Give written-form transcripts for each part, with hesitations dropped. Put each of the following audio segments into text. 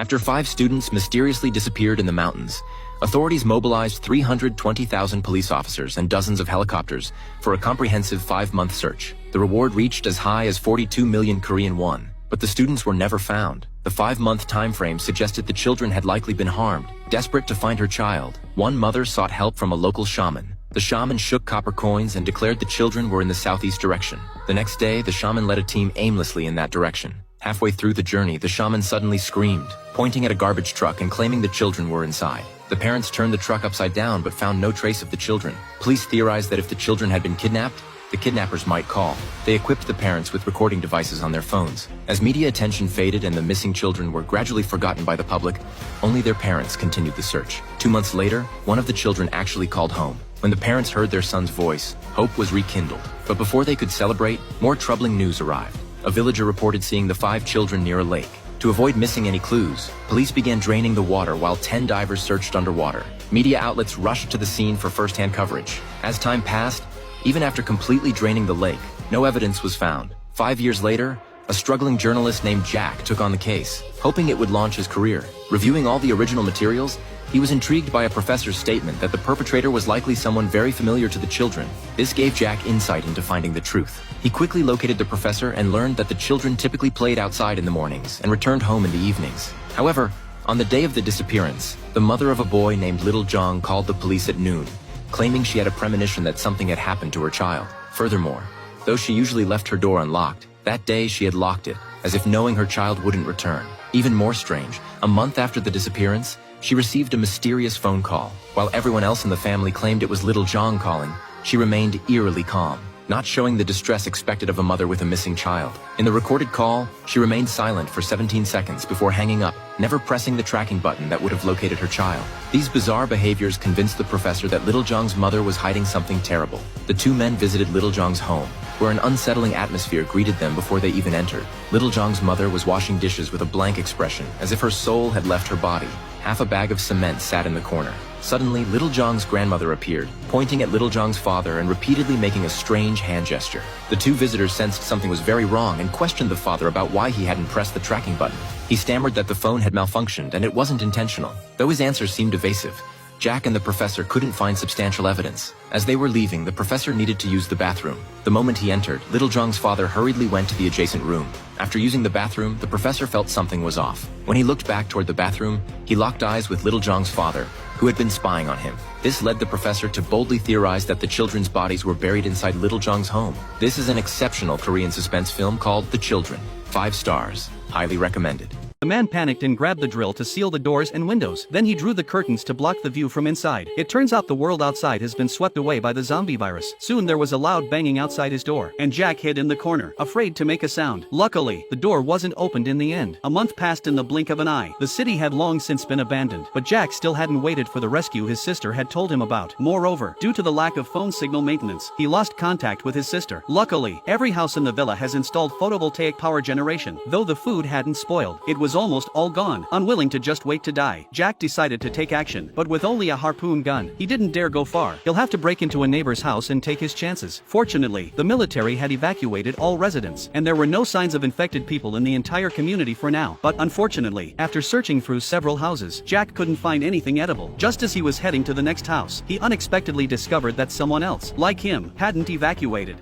After 5 students mysteriously disappeared in the mountains, authorities mobilized 320,000 police officers and dozens of helicopters for a comprehensive 5-month search. The reward reached as high as 42 million Korean won, but the students were never found. The 5-month time frame suggested the children had likely been harmed. Desperate to find her child, one mother sought help from a local shaman. The shaman shook copper coins and declared the children were in the southeast direction. The next day, the shaman led a team aimlessly in that direction. Halfway through the journey, the shaman suddenly screamed, pointing at a garbage truck and claiming the children were inside. The parents turned the truck upside down but found no trace of the children. Police theorized that if the children had been kidnapped, the kidnappers might call. They equipped the parents with recording devices on their phones. As media attention faded and the missing children were gradually forgotten by the public, only their parents continued the search. 2 months later, one of the children actually called home. When the parents heard their son's voice, hope was rekindled. But before they could celebrate, more troubling news arrived. A villager reported seeing the 5 children near a lake. To avoid missing any clues, police began draining the water while 10 divers searched underwater. Media outlets rushed to the scene for first-hand coverage. As time passed, even after completely draining the lake, no evidence was found. 5 years later, a struggling journalist named Jack took on the case, hoping it would launch his career. Reviewing all the original materials, he was intrigued by a professor's statement that the perpetrator was likely someone very familiar to the children. This gave Jack insight into finding the truth. He quickly located the professor and learned that the children typically played outside in the mornings and returned home in the evenings. However, on the day of the disappearance, the mother of a boy named Little Jong called the police at noon, claiming she had a premonition that something had happened to her child. Furthermore, though she usually left her door unlocked, that day she had locked it, as if knowing her child wouldn't return. Even more strange, a month after the disappearance, she received a mysterious phone call. While everyone else in the family claimed it was Little Jong calling, she remained eerily calm, not showing the distress expected of a mother with a missing child. In the recorded call, she remained silent for 17 seconds before hanging up, never pressing the tracking button that would have located her child. These bizarre behaviors convinced the professor that Little Jong's mother was hiding something terrible. The 2 men visited Little Jong's home, where an unsettling atmosphere greeted them before they even entered. Little Jong's mother was washing dishes with a blank expression, as if her soul had left her body. Half a bag of cement sat in the corner. Suddenly, Little Jong's grandmother appeared, pointing at Little Jong's father and repeatedly making a strange hand gesture. The 2 visitors sensed something was very wrong and questioned the father about why he hadn't pressed the tracking button. He stammered that the phone had malfunctioned and it wasn't intentional. Though his answers seemed evasive, Jack and the professor couldn't find substantial evidence. As they were leaving, the professor needed to use the bathroom. The moment he entered, Little Jong's father hurriedly went to the adjacent room. After using the bathroom, the professor felt something was off. When he looked back toward the bathroom, he locked eyes with Little Jong's father, who had been spying on him. This led the professor to boldly theorize that the children's bodies were buried inside Little Jong's home. This is an exceptional Korean suspense film called The Children. 5 stars. Highly recommended. The man panicked and grabbed the drill to seal the doors and windows. Then he drew the curtains to block the view from inside. It turns out the world outside has been swept away by the zombie virus. Soon there was a loud banging outside his door, and Jack hid in the corner, afraid to make a sound. Luckily, the door wasn't opened in the end. A month passed in the blink of an eye. The city had long since been abandoned, but Jack still hadn't waited for the rescue his sister had told him about. Moreover, due to the lack of phone signal maintenance, he lost contact with his sister. Luckily, every house in the villa has installed photovoltaic power generation. Though the food hadn't spoiled, it was almost all gone. Unwilling to just wait to die, Jack decided to take action, but with only a harpoon gun, he didn't dare go far. He'll have to break into a neighbor's house and take his chances. Fortunately, the military had evacuated all residents, and there were no signs of infected people in the entire community for now. But unfortunately, after searching through several houses, Jack couldn't find anything edible. Just as he was heading to the next house, he unexpectedly discovered that someone else, like him, hadn't evacuated.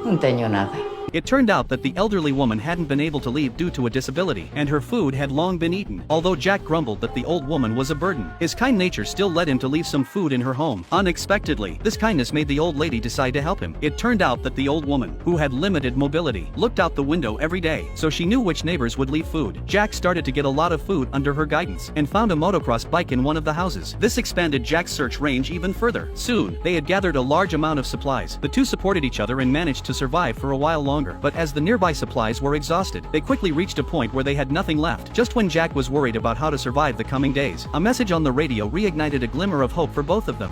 No tengo nada. It turned out that the elderly woman hadn't been able to leave due to a disability, and her food had long been eaten. Although Jack grumbled that the old woman was a burden, his kind nature still led him to leave some food in her home. Unexpectedly, this kindness made the old lady decide to help him. It turned out that the old woman, who had limited mobility, looked out the window every day, so she knew which neighbors would leave food. Jack started to get a lot of food under her guidance, and found a motocross bike in one of the houses. This expanded Jack's search range even further. Soon, they had gathered a large amount of supplies. The 2 supported each other and managed to survive for a while longer. But as the nearby supplies were exhausted, they quickly reached a point where they had nothing left. Just when Jack was worried about how to survive the coming days, a message on the radio reignited a glimmer of hope for both of them.